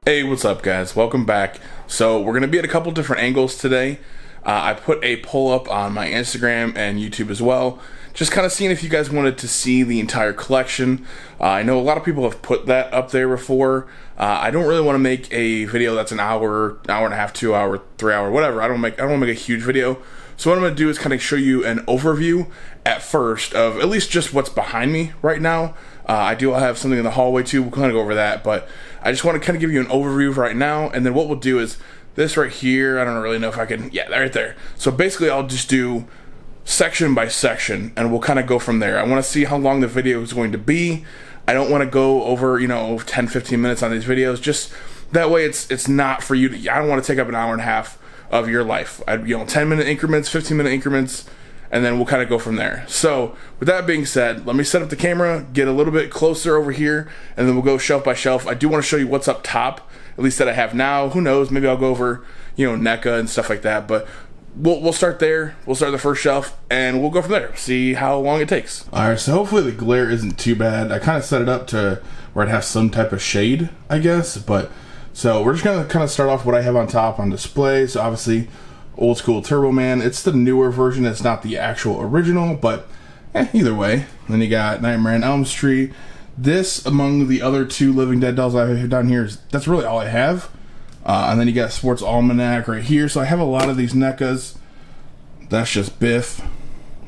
Hey, what's up guys? Welcome back. So we're going to be at a couple different angles today. I put a poll up on my Instagram and YouTube as well, just kind of seeing if you guys wanted to see the entire collection. I know a lot of people have put that up there before. I don't really want to make a video that's an hour and a half, 2 hour, 3 hour, whatever. I don't want to make a huge video. So what I'm going to do is kind of show you an overview at first of at least just what's behind me right now. I do have something in the hallway too. We'll kind of go over that, but I just want to kind of give you an overview right now, and then what we'll do is this right here. I don't really know if I can, yeah, right there. So basically I'll just do section by section and we'll kind of go from there. I want to see how long the video is going to be. I don't want to go over, 10-15 minutes on these videos. Just that way it's not for you to, I don't want to take up an hour and a half of your life. 10-minute increments, 15-minute increments, and then we'll kind of go from there. So with that being said, let me set up the camera, get a little bit closer over here, and then we'll go shelf by shelf. I do want to show you what's up top, at least that I have now. Who knows, maybe I'll go over, NECA and stuff like that, but we'll start there. We'll start the first shelf, and we'll go from there, see how long it takes. All right, so hopefully the glare isn't too bad. I kind of set it up to where it has some type of shade, I guess, but so we're just gonna kind of start off what I have on top on display. So obviously, old school Turbo Man. It's the newer version. It's not the actual original, but either way. Then you got Nightmare on Elm Street. This, among the other two Living Dead dolls I have down here, that's really all I have. And then you got Sports Almanac right here. So I have a lot of these NECAs. That's just Biff.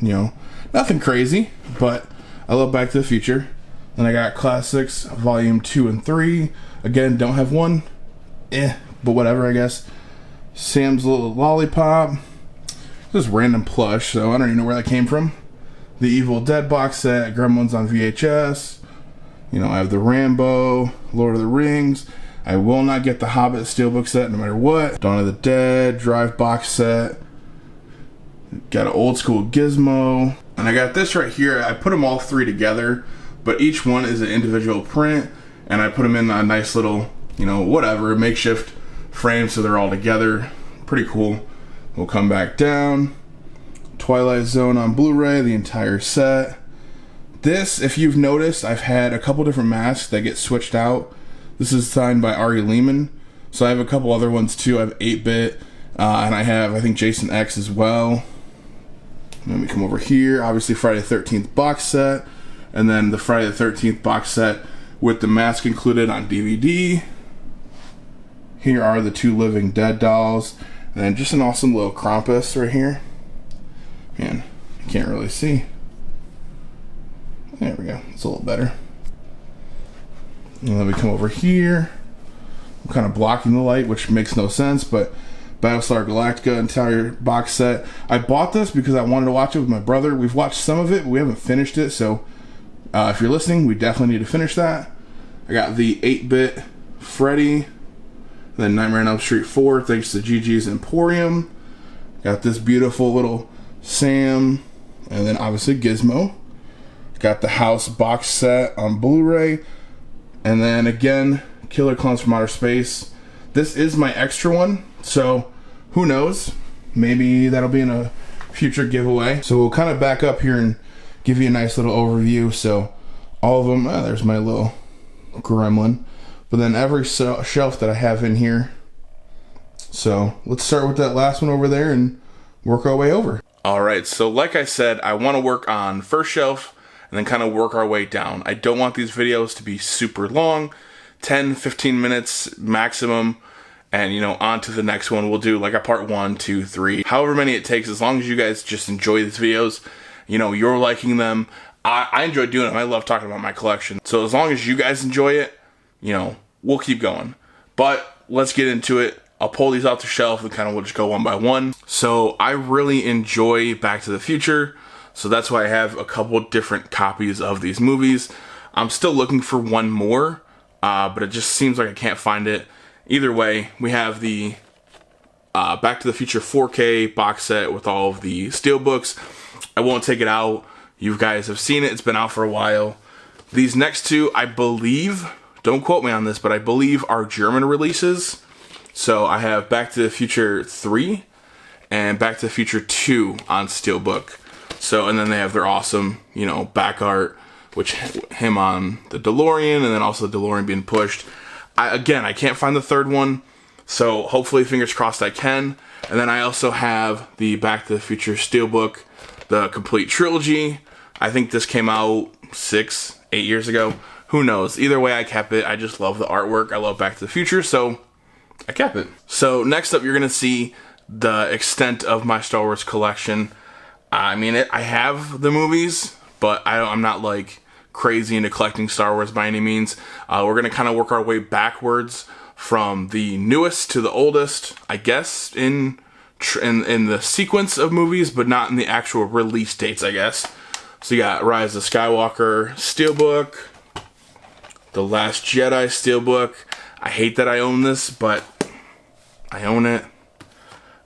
Nothing crazy, but I love Back to the Future. Then I got Classics Volume 2 and 3. Again, don't have one. But whatever, I guess. Sam's Little Lollipop. This random plush, so I don't even know where that came from. The Evil Dead box set, Gremlins on VHS. I have the Rambo, Lord of the Rings. I will not get the Hobbit Steelbook set no matter what. Dawn of the Dead, Drive box set. Got an old school Gizmo. And I got this right here. I put them all three together, but each one is an individual print, and I put them in a nice little, whatever, makeshift frame so they're all together. Pretty cool. We'll come back down. Twilight Zone on Blu-ray, the entire set. This, if you've noticed, I've had a couple different masks that get switched out. This is signed by Ari Lehman. So I have a couple other ones too. I have 8-bit, and I have, I think, Jason X as well. Let me come over here. Obviously, Friday the 13th box set, and then the Friday the 13th box set with the mask included on DVD. Here are the two Living Dead dolls, and then just an awesome little Krampus right here. Man, you can't really see. There we go. It's a little better. And then we come over here. I'm kind of blocking the light, which makes no sense, but Battlestar Galactica entire box set. I bought this because I wanted to watch it with my brother. We've watched some of it, but we haven't finished it, so if you're listening, we definitely need to finish that. I got the 8-bit Freddy, then Nightmare on Elm Street 4, thanks to Gigi's Emporium. Got this beautiful little Sam, and then obviously Gizmo. Got the House box set on Blu-ray, and then again, Killer Clowns from Outer Space. This is my extra one, so who knows? Maybe that'll be in a future giveaway. So we'll kind of back up here and give you a nice little overview. So all of them, there's my little gremlin. But then every shelf that I have in here. So let's start with that last one over there and work our way over. All right, so like I said, I want to work on first shelf and then kind of work our way down. I don't want these videos to be super long, 10-15 minutes maximum, and on to the next one. We'll do like a part 1, 2, 3, however many it takes, as long as you guys just enjoy these videos. You're liking them. I enjoy doing them. I love talking about my collection. So as long as you guys enjoy it, we'll keep going. But let's get into it. I'll pull these off the shelf and kind of we'll just go one by one. So I really enjoy Back to the Future, so that's why I have a couple different copies of these movies. I'm still looking for one more, but it just seems like I can't find it. Either way, we have the Back to the Future 4K box set with all of the steelbooks. I won't take it out. You guys have seen it. It's been out for a while. These next two, I believe, don't quote me on this, but I believe are German releases. So I have Back to the Future 3 and Back to the Future 2 on steelbook. So, and then they have their awesome, back art, which him on the DeLorean, and then also the DeLorean being pushed. Again, I can't find the third one, so hopefully, fingers crossed, I can. And then I also have the Back to the Future Steelbook, the complete trilogy. I think this came out 6, 8 years ago. Who knows? Either way, I kept it. I just love the artwork. I love Back to the Future, so I kept it. So next up, you're going to see the extent of my Star Wars collection. I mean, I have the movies, but I'm not like crazy into collecting Star Wars by any means. We're going to kind of work our way backwards from the newest to the oldest, I guess, in the sequence of movies, but not in the actual release dates, I guess. So you got Rise of Skywalker Steelbook, The Last Jedi Steelbook. I hate that I own this, but I own it.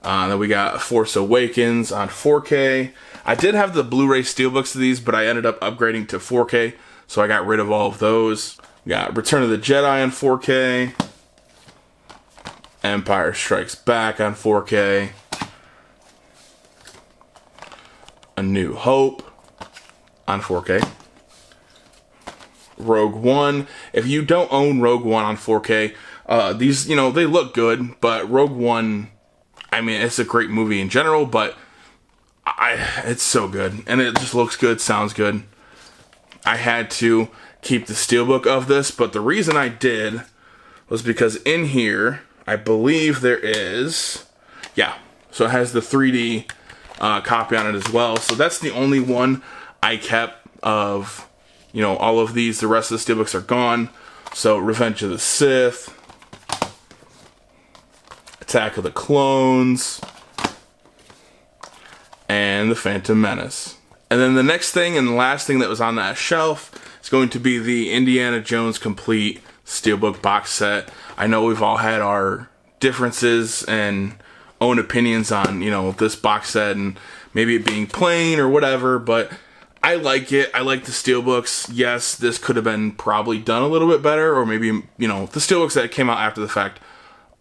Then we got Force Awakens on 4K. I did have the Blu-ray Steelbooks of these, but I ended up upgrading to 4K, so I got rid of all of those. We got Return of the Jedi on 4K. Empire Strikes Back on 4K. A New Hope on 4K. Rogue One. If you don't own Rogue One on 4K, these, they look good, but Rogue One, I mean, it's a great movie in general, but it's so good, and it just looks good, sounds good. I had to keep the steelbook of this, but the reason I did was because in here, I believe there is, so it has the 3D copy on it as well. So that's the only one I kept of, all of these. The rest of the steelbooks are gone. So Revenge of the Sith, Attack of the Clones, and The Phantom Menace. And then the next thing and the last thing that was on that shelf is going to be the Indiana Jones Complete Steelbook box set. I know we've all had our differences and own opinions on, this box set and maybe it being plain or whatever, but I like it. I like the steelbooks. Yes, this could have been probably done a little bit better, or maybe, the steelbooks that came out after the fact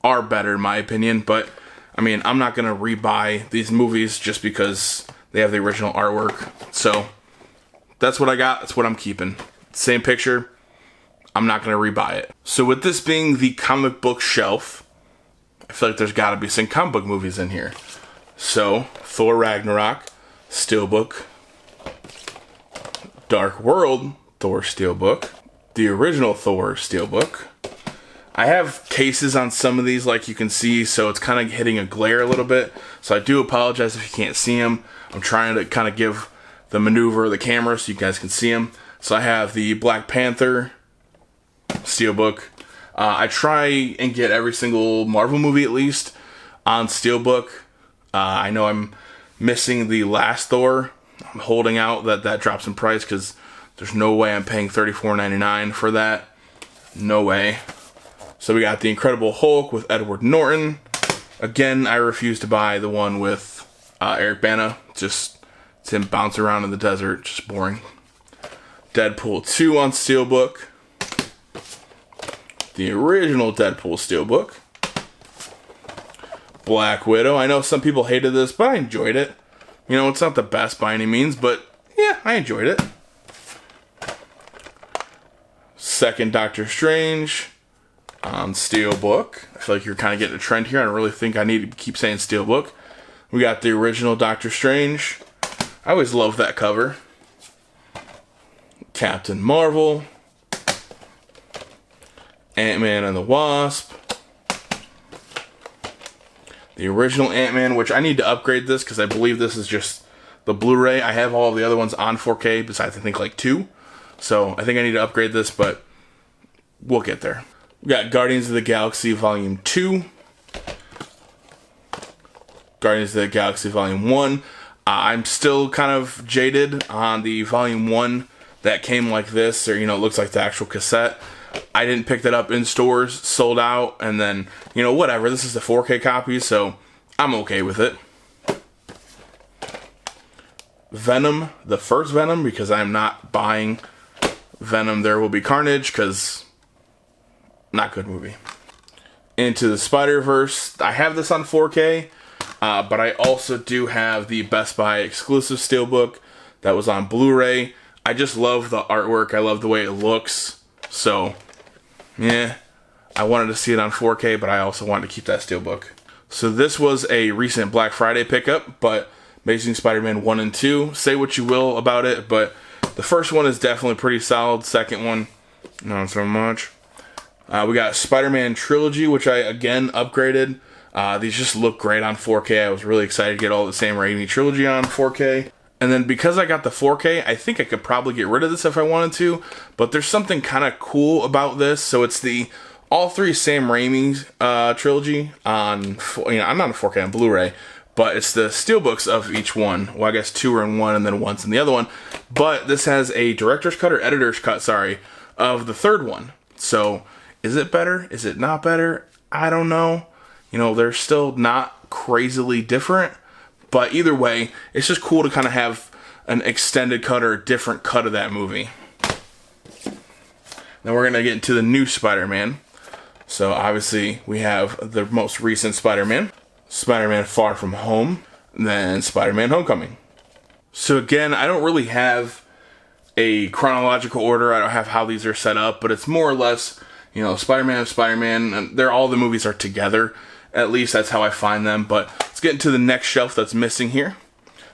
are better in my opinion, but I mean, I'm not going to rebuy these movies just because they have the original artwork. So that's what I got. That's what I'm keeping. Same picture. I'm not going to rebuy it. So with this being the comic book shelf, I feel like there's got to be some comic book movies in here. So Thor Ragnarok Steelbook, Dark World Thor Steelbook, the original Thor Steelbook. I have cases on some of these, like you can see, so it's kind of hitting a glare a little bit. So I do apologize if you can't see them. I'm trying to kind of give the maneuver of the camera so you guys can see them. So I have the Black Panther Steelbook. I try and get every single Marvel movie at least on Steelbook. I know I'm missing the last Thor. I'm holding out that drops in price because there's no way I'm paying $34.99 for that. No way. So we got the Incredible Hulk with Edward Norton. Again, I refuse to buy the one with Eric Bana. Just, it's him bouncing around in the desert. Just boring. Deadpool 2 on Steelbook. The original Deadpool Steelbook. Black Widow. I know some people hated this, but I enjoyed it. It's not the best by any means, but yeah, I enjoyed it. Second Doctor Strange on Steelbook. I feel like you're kind of getting a trend here. I don't really think I need to keep saying Steelbook. We got the original Doctor Strange. I always love that cover. Captain Marvel. Ant-Man and the Wasp. The original Ant-Man, which I need to upgrade this because I believe this is just the Blu-ray. I have all of the other ones on 4K besides I think like 2. So I think I need to upgrade this, but we'll get there. We got Guardians of the Galaxy Volume 2. Guardians of the Galaxy Volume 1. I'm still kind of jaded on the Volume 1 that came like this, or, it looks like the actual cassette. I didn't pick that up in stores, sold out, and then, whatever. This is the 4K copy, so I'm okay with it. Venom, the first Venom, because I'm not buying Venom There Will Be Carnage, because not good movie. Into the Spider-Verse. I have this on 4K, but I also do have the Best Buy exclusive Steelbook that was on Blu-ray. I just love the artwork. I love the way it looks. So, yeah. I wanted to see it on 4K, but I also wanted to keep that Steelbook. So this was a recent Black Friday pickup, but Amazing Spider-Man 1 and 2, say what you will about it, but the first one is definitely pretty solid. Second one, not so much. We got Spider-Man Trilogy, which I, again, upgraded. These just look great on 4K. I was really excited to get all the Sam Raimi Trilogy on 4K. And then because I got the 4K, I think I could probably get rid of this if I wanted to, but there's something kind of cool about this. So it's the all three Sam Raimi trilogy on, I'm not on 4K, on Blu-ray, but it's the steelbooks of each one. Well, I guess 2 are in one and then one's in the other one. But this has a director's cut or editor's cut, sorry, of the third one. So is it better? Is it not better? I don't know. They're still not crazily different. But either way, it's just cool to kind of have an extended cut or a different cut of that movie. Then we're going to get into the new Spider-Man. So obviously we have the most recent Spider-Man, Spider-Man Far From Home, then Spider-Man Homecoming. So again, I don't really have a chronological order. I don't have how these are set up, but it's more or less, Spider-Man, and all the movies are together. At least that's how I find them. But let's get into the next shelf that's missing here.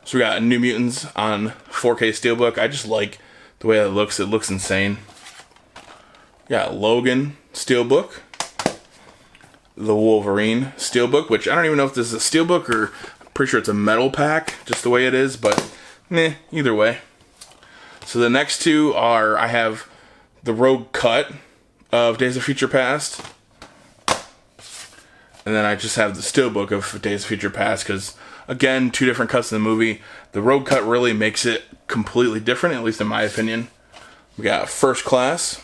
So we got New Mutants on 4K Steelbook. I just like the way it looks. It looks insane. We got Logan Steelbook. The Wolverine Steelbook, which I don't even know if this is a Steelbook or I'm pretty sure it's a metal pack, just the way it is, but either way. So the next two are, I have the Rogue Cut of Days of Future Past. And then I just have the Steelbook of Days of Future Past because, again, 2 different cuts in the movie. The Rogue Cut really makes it completely different, at least in my opinion. We got First Class,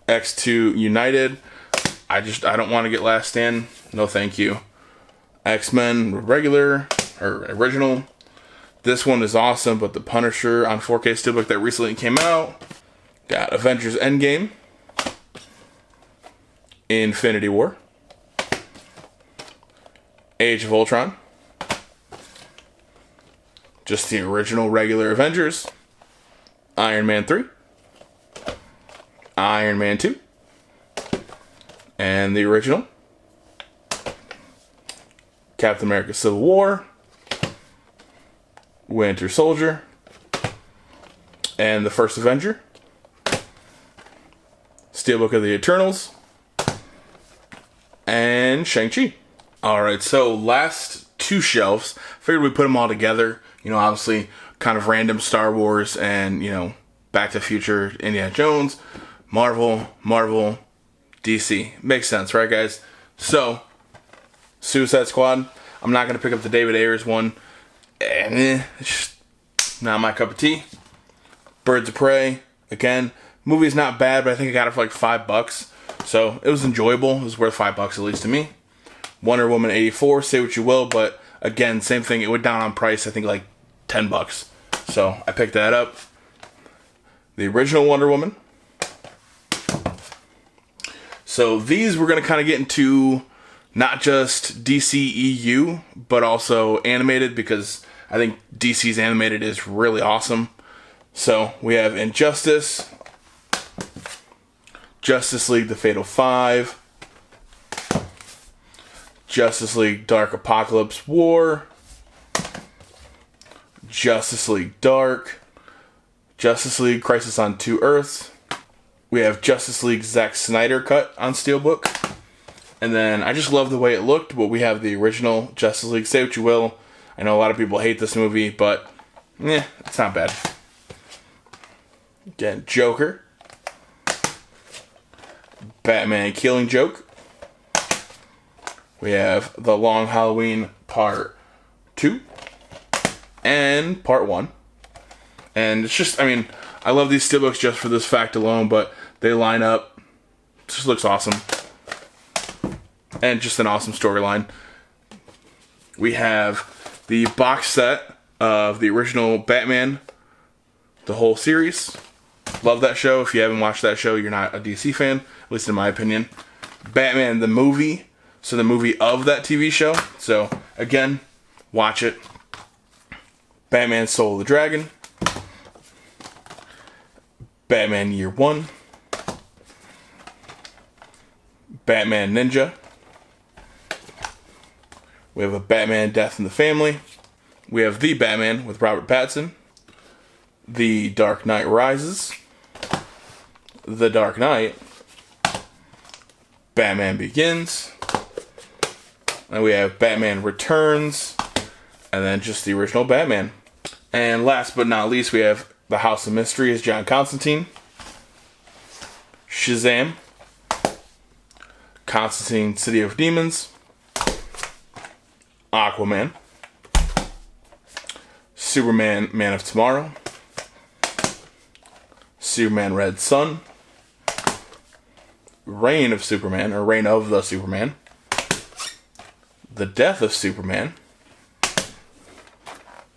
X2 United. I don't want to get Last Stand. No thank you. X-Men regular, or original. This one is awesome, but the Punisher on 4K Steelbook that recently came out. Got Avengers Endgame. Infinity War, Age of Ultron, just the original regular Avengers, Iron Man 3, Iron Man 2, and the original, Captain America Civil War, Winter Soldier, and the First Avenger, Steelbook of the Eternals, and Shang-Chi. Alright, so last 2 shelves, figured we'd put them all together. Obviously, kind of random Star Wars and, Back to the Future, Indiana Jones, Marvel, DC. Makes sense, right, guys? So, Suicide Squad. I'm not going to pick up the David Ayers one. It's just not my cup of tea. Birds of Prey. Again, movie's not bad, but I think I got it for like $5. So it was enjoyable. It was worth $5 at least to me. Wonder Woman 84, say what you will, but again, same thing. It went down on price, I think like $10. So I picked that up. The original Wonder Woman. So these we're going to kind of get into not just DCEU, but also animated, because I think DC's animated is really awesome. So we have Injustice, Justice League The Fatal 5, Justice League Dark Apocalypse War, Justice League Dark, Justice League Crisis on Two Earths. We have Justice League Zack Snyder cut on Steelbook. And then I just love the way it looked, but we have the original Justice League. Say what you will. I know a lot of people hate this movie, but it's not bad. Again, Joker, Batman Killing Joke. We have The Long Halloween Part 2 and Part 1. And it's just, I love these steelbooks just for this fact alone, but they line up. It just looks awesome. And just an awesome storyline. We have the box set of the original Batman, the whole series. Love that show. If you haven't watched that show, you're not a DC fan, at least in my opinion. Batman the movie, so the movie of that TV show. So, again, watch it. Batman Soul of the Dragon. Batman Year One. Batman Ninja. We have a Batman Death in the Family. We have The Batman with Robert Pattinson. The Dark Knight Rises. The Dark Knight. Batman Begins. And we have Batman Returns. And then just the original Batman. And last but not least, we have The House of Mystery as John Constantine. Shazam. Constantine, City of Demons. Aquaman. Superman, Man of Tomorrow. Superman Red Sun. Reign of Superman, or Reign of the Superman. The Death of Superman.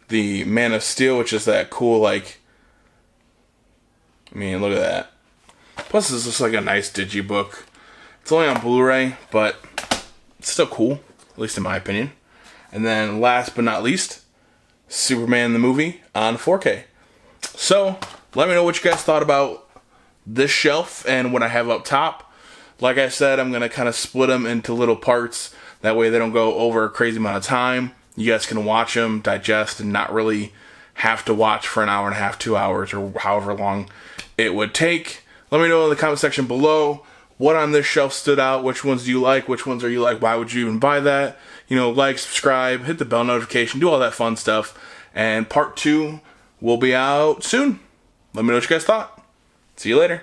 The Man of Steel, which is that cool, like, I mean, look at that. Plus, this is just like a nice digibook. It's only on Blu-ray, but it's still cool, at least in my opinion. And then last but not least, Superman the movie on 4K. So, let me know what you guys thought about this shelf and what I have up top. Like I said, I'm going to kind of split them into little parts. That way they don't go over a crazy amount of time. You guys can watch them, digest, and not really have to watch for an hour and a half, 2 hours, or however long it would take. Let me know in the comment section below what on this shelf stood out. Which ones do you like? Which ones are you like? Why would you even buy that? You know, like, subscribe, hit the bell notification, do all that fun stuff. And part 2 will be out soon. Let me know what you guys thought. See you later.